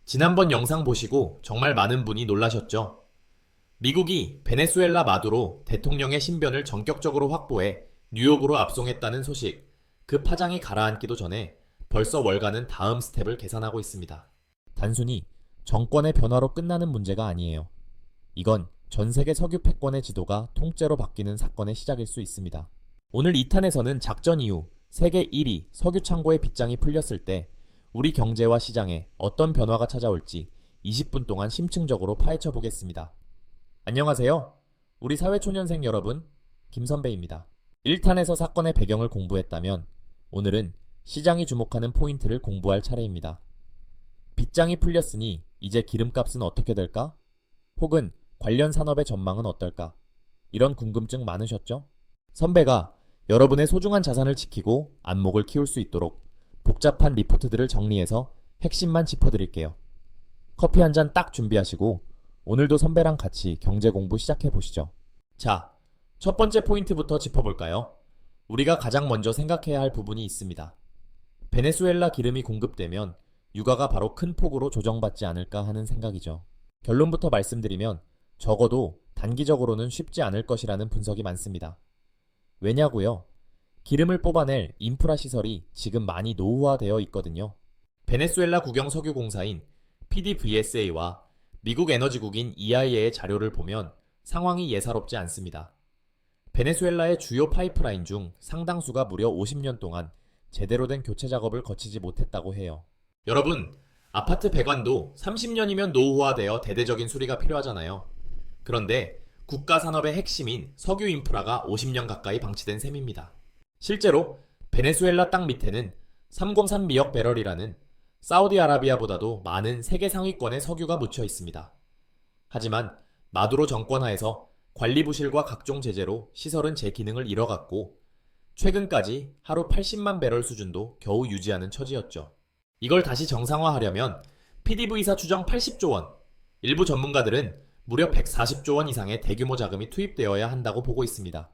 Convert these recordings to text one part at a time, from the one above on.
지난번 영상 보시고 정말 많은 분이 놀라셨죠? 미국이 베네수엘라 마두로 대통령의 신변을 전격적으로 확보해 뉴욕으로 압송했다는 소식, 그 파장이 가라앉기도 전에 벌써 월가는 다음 스텝을 계산하고 있습니다. 단순히 정권의 변화로 끝나는 문제가 아니에요. 이건 전 세계 석유 패권의 지도가 통째로 바뀌는 사건의 시작일 수 있습니다. 오늘 2탄에서는 작전 이후 세계 1위 석유 창고의 빗장이 풀렸을 때 우리 경제와 시장에 어떤 변화가 찾아올지 20분 동안 심층적으로 파헤쳐 보겠습니다. 안녕하세요. 우리 사회초년생 여러분, 김선배입니다. 1탄에서 사건의 배경을 공부했다면 오늘은 시장이 주목하는 포인트를 공부할 차례입니다. 빗장이 풀렸으니 이제 기름값은 어떻게 될까? 혹은 관련 산업의 전망은 어떨까? 이런 궁금증 많으셨죠? 선배가 여러분의 소중한 자산을 지키고 안목을 키울 수 있도록 복잡한 리포트들을 정리해서 핵심만 짚어드릴게요. 커피 한 잔 딱 준비하시고 오늘도 선배랑 같이 경제 공부 시작해 보시죠. 자, 첫 번째 포인트부터 짚어볼까요? 우리가 가장 먼저 생각해야 할 부분이 있습니다. 베네수엘라 기름이 공급되면 유가가 바로 큰 폭으로 조정받지 않을까 하는 생각이죠. 결론부터 말씀드리면 적어도 단기적으로는 쉽지 않을 것이라는 분석이 많습니다. 왜냐고요? 기름을 뽑아낼 인프라 시설이 지금 많이 노후화되어 있거든요. 베네수엘라 국영 석유공사인 PDVSA와 미국 에너지국인 EIA의 자료를 보면 상황이 예사롭지 않습니다. 베네수엘라의 주요 파이프라인 중 상당수가 무려 50년 동안 제대로 된 교체 작업을 거치지 못했다고 해요. 여러분, 아파트 배관도 30년이면 노후화되어 대대적인 수리가 필요하잖아요. 그런데 국가 산업의 핵심인 석유 인프라가 50년 가까이 방치된 셈입니다. 실제로 베네수엘라 땅 밑에는 303미억 배럴이라는 사우디아라비아보다도 많은 세계 상위권의 석유가 묻혀 있습니다. 하지만 마두로 정권하에서 관리 부실과 각종 제재로 시설은 제 기능을 잃어갔고 최근까지 하루 80만 배럴 수준도 겨우 유지하는 처지였죠. 이걸 다시 정상화하려면 PDV사 추정 80조 원, 일부 전문가들은 무려 140조 원 이상의 대규모 자금이 투입되어야 한다고 보고 있습니다.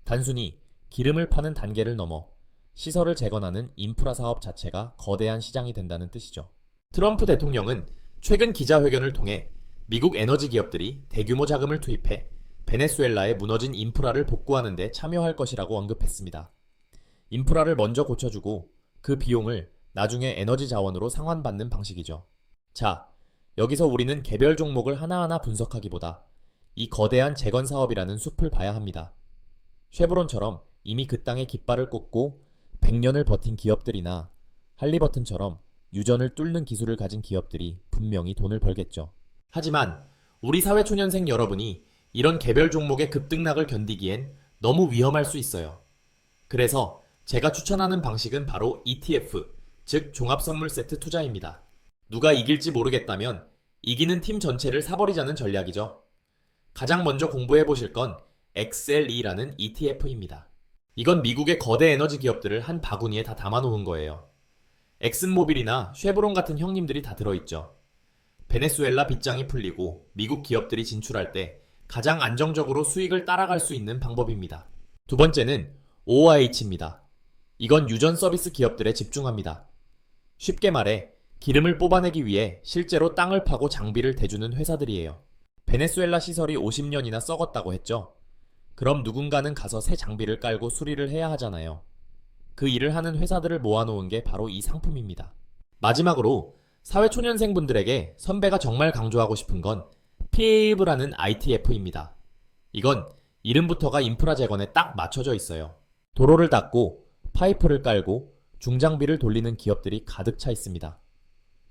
단순히 기름을 파는 단계를 넘어 시설을 재건하는 인프라 사업 자체가 거대한 시장이 된다는 뜻이죠. 트럼프 대통령은 최근 기자회견을 통해 미국 에너지 기업들이 대규모 자금을 투입해 베네수엘라의 무너진 인프라를 복구하는 데 참여할 것이라고 언급했습니다. 인프라를 먼저 고쳐주고 그 비용을 나중에 에너지 자원으로 상환받는 방식이죠. 자, 여기서 우리는 개별 종목을 하나하나 분석하기보다 이 거대한 재건 사업이라는 숲을 봐야 합니다. 쉐브론처럼 이미 그 땅에 깃발을 꽂고 100년을 버틴 기업들이나 할리버튼처럼 유전을 뚫는 기술을 가진 기업들이 분명히 돈을 벌겠죠. 하지만 우리 사회초년생 여러분이 이런 개별 종목의 급등락을 견디기엔 너무 위험할 수 있어요. 그래서 제가 추천하는 방식은 바로 ETF, 즉 종합선물세트 투자입니다. 누가 이길지 모르겠다면 이기는 팀 전체를 사버리자는 전략이죠. 가장 먼저 공부해보실 건 XLE라는 ETF입니다. 이건 미국의 거대 에너지 기업들을 한 바구니에 다 담아놓은 거예요. 엑슨모빌이나 쉐브론 같은 형님들이 다 들어있죠. 베네수엘라 빗장이 풀리고 미국 기업들이 진출할 때 가장 안정적으로 수익을 따라갈 수 있는 방법입니다. 두 번째는 OIH입니다. 이건 유전 서비스 기업들에 집중합니다. 쉽게 말해 기름을 뽑아내기 위해 실제로 땅을 파고 장비를 대주는 회사들이에요. 베네수엘라 시설이 50년이나 썩었다고 했죠. 그럼 누군가는 가서 새 장비를 깔고 수리를 해야 하잖아요. 그 일을 하는 회사들을 모아놓은 게 바로 이 상품입니다. 마지막으로 사회초년생분들에게 선배가 정말 강조하고 싶은 건 PAV라는 ITF입니다. 이건 이름부터가 인프라 재건에 딱 맞춰져 있어요. 도로를 닦고 파이프를 깔고 중장비를 돌리는 기업들이 가득 차 있습니다.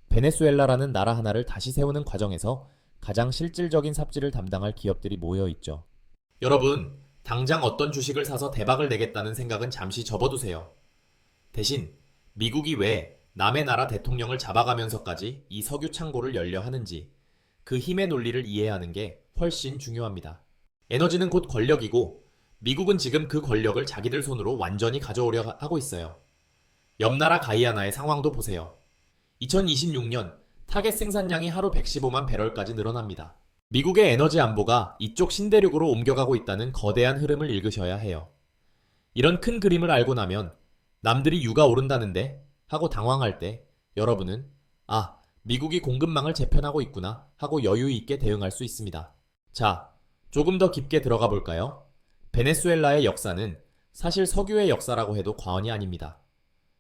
베네수엘라라는 나라 하나를 다시 세우는 과정에서 가장 실질적인 삽질을 담당할 기업들이 모여 있죠. 여러분, 당장 어떤 주식을 사서 대박을 내겠다는 생각은 잠시 접어두세요. 대신 미국이 왜 남의 나라 대통령을 잡아가면서까지 이 석유 창고를 열려 하는지 그 힘의 논리를 이해하는 게 훨씬 중요합니다. 에너지는 곧 권력이고 미국은 지금 그 권력을 자기들 손으로 완전히 가져오려 하고 있어요. 옆나라 가이아나의 상황도 보세요. 2026년 타겟 생산량이 하루 115만 배럴까지 늘어납니다. 미국의 에너지 안보가 이쪽 신대륙으로 옮겨가고 있다는 거대한 흐름을 읽으셔야 해요. 이런 큰 그림을 알고 나면 남들이 유가 오른다는데 하고 당황할 때 여러분은 미국이 공급망을 재편하고 있구나 하고 여유 있게 대응할 수 있습니다. 자, 조금 더 깊게 들어가 볼까요? 베네수엘라의 역사는 사실 석유의 역사라고 해도 과언이 아닙니다.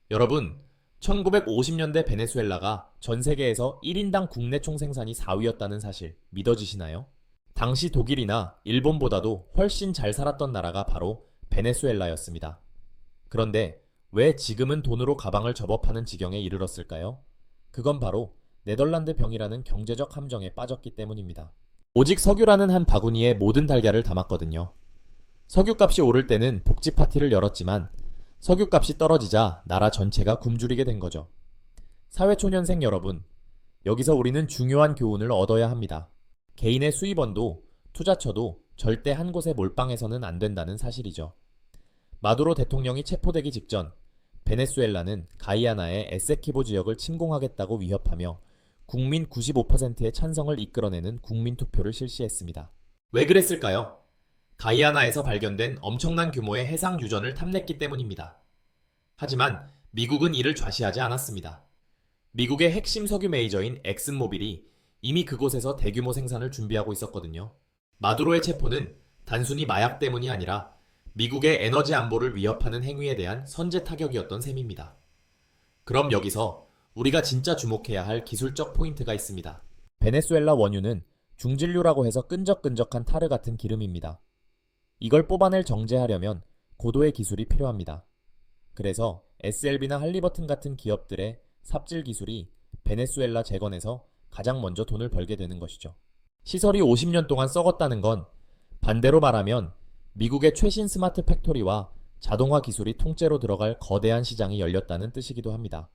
여러분, 1950년대 베네수엘라가 전 세계에서 1인당 국내 총생산이 4위였다는 사실 믿어지시나요? 당시 독일이나 일본보다도 훨씬 잘 살았던 나라가 바로 베네수엘라였습니다. 그런데 왜 지금은 돈으로 가방을 접어파는 지경에 이르렀을까요? 그건 바로 네덜란드 병이라는 경제적 함정에 빠졌기 때문입니다. 오직 석유라는 한 바구니에 모든 달걀을 담았거든요. 석유값이 오를 때는 복지 파티를 열었지만 석유값이 떨어지자 나라 전체가 굶주리게 된 거죠. 사회초년생 여러분, 여기서 우리는 중요한 교훈을 얻어야 합니다. 개인의 수입원도 투자처도 절대 한 곳에 몰빵해서는 안 된다는 사실이죠. 마두로 대통령이 체포되기 직전 베네수엘라는 가이아나의 에세키보 지역을 침공하겠다고 위협하며 국민 95%의 찬성을 이끌어내는 국민투표를 실시했습니다. 왜 그랬을까요? 가이아나에서 발견된 엄청난 규모의 해상 유전을 탐냈기 때문입니다. 하지만 미국은 이를 좌시하지 않았습니다. 미국의 핵심 석유 메이저인 엑슨모빌이 이미 그곳에서 대규모 생산을 준비하고 있었거든요. 마두로의 체포는 단순히 마약 때문이 아니라 미국의 에너지 안보를 위협하는 행위에 대한 선제 타격이었던 셈입니다. 그럼 여기서 우리가 진짜 주목해야 할 기술적 포인트가 있습니다. 베네수엘라 원유는 중진류라고 해서 끈적끈적한 타르 같은 기름입니다. 이걸 뽑아낼 정제하려면 고도의 기술이 필요합니다. 그래서 SLB나 할리버튼 같은 기업들의 삽질 기술이 베네수엘라 재건에서 가장 먼저 돈을 벌게 되는 것이죠. 시설이 50년 동안 썩었다는 건 반대로 말하면 미국의 최신 스마트 팩토리와 자동화 기술이 통째로 들어갈 거대한 시장이 열렸다는 뜻이기도 합니다.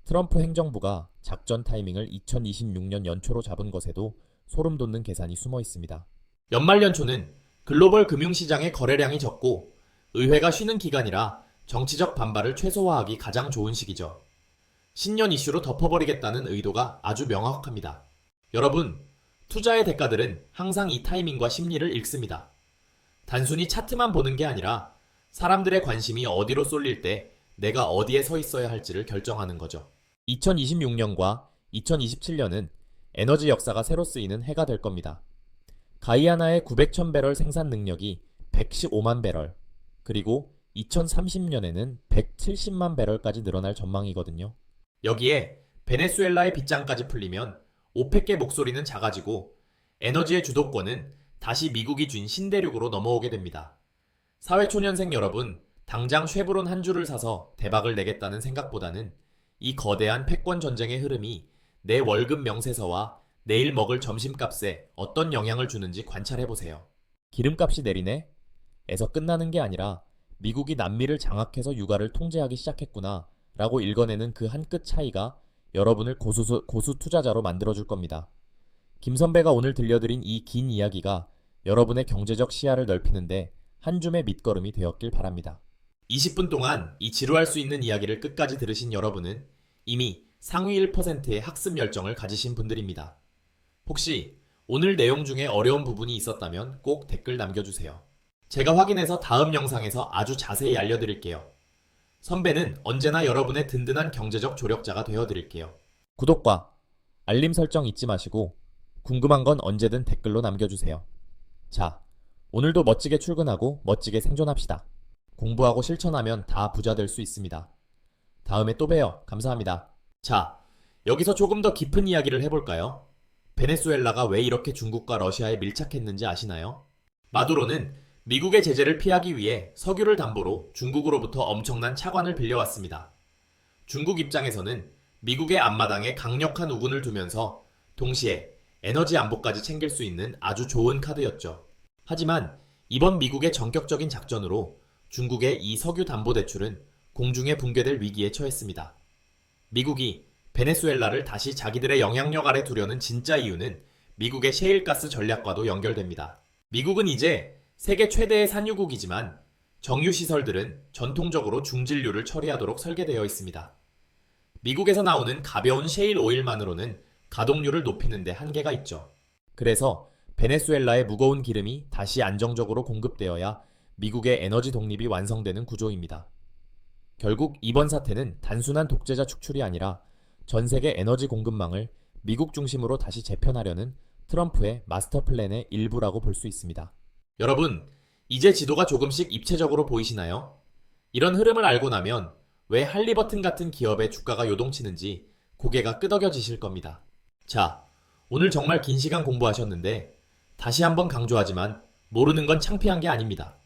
트럼프 행정부가 작전 타이밍을 2026년 연초로 잡은 것에도 소름 돋는 계산이 숨어 있습니다. 연말 연초는 글로벌 금융시장의 거래량이 적고 의회가 쉬는 기간이라 정치적 반발을 최소화하기 가장 좋은 시기죠. 신년 이슈로 덮어버리겠다는 의도가 아주 명확합니다. 여러분, 투자의 대가들은 항상 이 타이밍과 심리를 읽습니다. 단순히 차트만 보는 게 아니라 사람들의 관심이 어디로 쏠릴 때 내가 어디에 서 있어야 할지를 결정하는 거죠. 2026년과 2027년은 에너지 역사가 새로 쓰이는 해가 될 겁니다. 가이아나의 900,000배럴 생산 능력이 115만 배럴, 그리고 2030년에는 170만 배럴까지 늘어날 전망이거든요. 여기에 베네수엘라의 빗장까지 풀리면 오펙의 목소리는 작아지고 에너지의 주도권은 다시 미국이 쥔 신대륙으로 넘어오게 됩니다. 사회초년생 여러분, 당장 쉐브론 한 주를 사서 대박을 내겠다는 생각보다는 이 거대한 패권 전쟁의 흐름이 내 월급 명세서와 내일 먹을 점심값에 어떤 영향을 주는지 관찰해보세요. 기름값이 내리네? 에서 끝나는 게 아니라 미국이 남미를 장악해서 유가를 통제하기 시작했구나 라고 읽어내는 그 한 끗 차이가 여러분을 고수 투자자로 만들어줄 겁니다. 김 선배가 오늘 들려드린 이 긴 이야기가 여러분의 경제적 시야를 넓히는데 한 줌의 밑거름이 되었길 바랍니다. 20분 동안 이 지루할 수 있는 이야기를 끝까지 들으신 여러분은 이미 상위 1%의 학습 열정을 가지신 분들입니다. 혹시 오늘 내용 중에 어려운 부분이 있었다면 꼭 댓글 남겨주세요. 제가 확인해서 다음 영상에서 아주 자세히 알려드릴게요. 선배는 언제나 여러분의 든든한 경제적 조력자가 되어드릴게요. 구독과 알림 설정 잊지 마시고 궁금한 건 언제든 댓글로 남겨주세요. 자, 오늘도 멋지게 출근하고 멋지게 생존합시다. 공부하고 실천하면 다 부자 될 수 있습니다. 다음에 또 봬요. 감사합니다. 자, 여기서 조금 더 깊은 이야기를 해볼까요? 베네수엘라가 왜 이렇게 중국과 러시아에 밀착했는지 아시나요? 마두로는 미국의 제재를 피하기 위해 석유를 담보로 중국으로부터 엄청난 차관을 빌려왔습니다. 중국 입장에서는 미국의 앞마당에 강력한 우군을 두면서 동시에 에너지 안보까지 챙길 수 있는 아주 좋은 카드였죠. 하지만 이번 미국의 전격적인 작전으로 중국의 이 석유 담보 대출은 공중에 붕괴될 위기에 처했습니다. 미국이 베네수엘라를 다시 자기들의 영향력 아래 두려는 진짜 이유는 미국의 셰일가스 전략과도 연결됩니다. 미국은 이제 세계 최대의 산유국이지만 정유시설들은 전통적으로 중진류를 처리하도록 설계되어 있습니다. 미국에서 나오는 가벼운 셰일 오일만으로는 가동률을 높이는 데 한계가 있죠. 그래서 베네수엘라의 무거운 기름이 다시 안정적으로 공급되어야 미국의 에너지 독립이 완성되는 구조입니다. 결국 이번 사태는 단순한 독재자 축출이 아니라 전 세계 에너지 공급망을 미국 중심으로 다시 재편하려는 트럼프의 마스터 플랜의 일부라고 볼 수 있습니다. 여러분, 이제 지도가 조금씩 입체적으로 보이시나요? 이런 흐름을 알고 나면 왜 할리버튼 같은 기업의 주가가 요동치는지 고개가 끄덕여지실 겁니다. 자, 오늘 정말 긴 시간 공부하셨는데 다시 한번 강조하지만 모르는 건 창피한 게 아닙니다.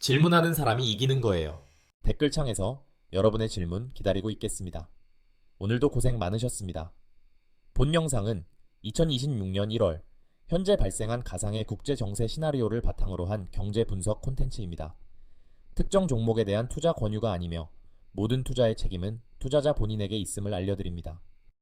질문하는 사람이 이기는 거예요. 댓글창에서 여러분의 질문 기다리고 있겠습니다. 오늘도 고생 많으셨습니다. 본 영상은 2026년 1월 현재 발생한 가상의 국제 정세 시나리오를 바탕으로 한 경제 분석 콘텐츠입니다. 특정 종목에 대한 투자 권유가 아니며 모든 투자의 책임은 투자자 본인에게 있음을 알려드립니다.